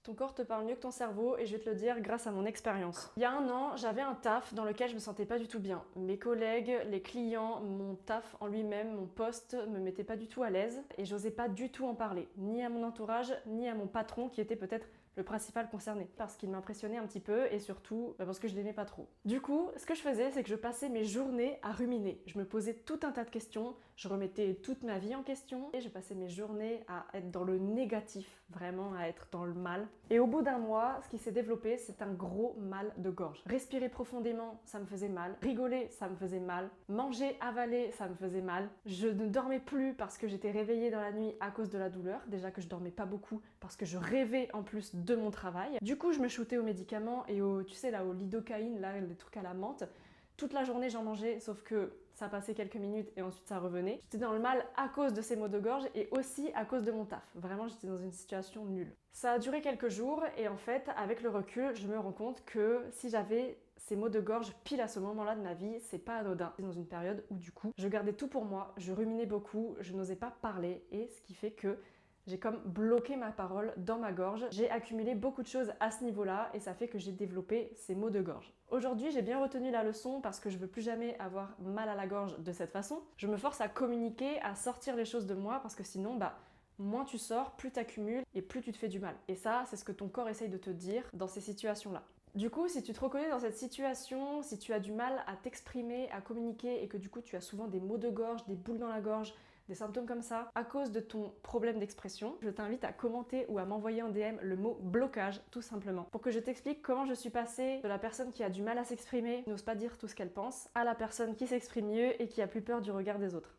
Ton corps te parle mieux que ton cerveau et je vais te le dire grâce à mon expérience. Il y a un an, j'avais un taf dans lequel je me sentais pas du tout bien. Mes collègues, les clients, mon taf en lui-même, mon poste me mettait pas du tout à l'aise et j'osais pas du tout en parler, ni à mon entourage, ni à mon patron qui était peut-être le principal concerné, parce qu'il m'impressionnait un petit peu et surtout parce que je l'aimais pas trop. Du coup, ce que je faisais, c'est que je passais mes journées à ruminer. Je me posais tout un tas de questions, je remettais toute ma vie en question et je passais mes journées à être dans le négatif, vraiment à être dans le mal. Et au bout d'un mois, ce qui s'est développé, c'est un gros mal de gorge. Respirer profondément, ça me faisait mal. Rigoler, ça me faisait mal. Manger, avaler, ça me faisait mal. Je ne dormais plus parce que j'étais réveillée dans la nuit à cause de la douleur. Déjà que je dormais pas beaucoup parce que je rêvais en plus de mon travail. Du coup, je me shootais aux médicaments et tu sais là, au lidocaïne, là, les trucs à la menthe. Toute la journée j'en mangeais, sauf que ça passait quelques minutes et ensuite ça revenait. J'étais dans le mal à cause de ces maux de gorge et aussi à cause de mon taf. Vraiment, j'étais dans une situation nulle. Ça a duré quelques jours et en fait, avec le recul, je me rends compte que si j'avais ces maux de gorge pile à ce moment-là de ma vie, c'est pas anodin. C'est dans une période où du coup, je gardais tout pour moi, je ruminais beaucoup, je n'osais pas parler et ce qui fait que j'ai comme bloqué ma parole dans ma gorge. J'ai accumulé beaucoup de choses à ce niveau-là et ça fait que j'ai développé ces maux de gorge. Aujourd'hui, j'ai bien retenu la leçon parce que je veux plus jamais avoir mal à la gorge de cette façon. Je me force à communiquer, à sortir les choses de moi parce que sinon, moins tu sors, plus t'accumules et plus tu te fais du mal. Et ça, c'est ce que ton corps essaye de te dire dans ces situations-là. Du coup, si tu te reconnais dans cette situation, si tu as du mal à t'exprimer, à communiquer et que du coup tu as souvent des maux de gorge, des boules dans la gorge, des symptômes comme ça, à cause de ton problème d'expression, je t'invite à commenter ou à m'envoyer en DM le mot blocage, tout simplement, pour que je t'explique comment je suis passée de la personne qui a du mal à s'exprimer, qui n'ose pas dire tout ce qu'elle pense, à la personne qui s'exprime mieux et qui a plus peur du regard des autres.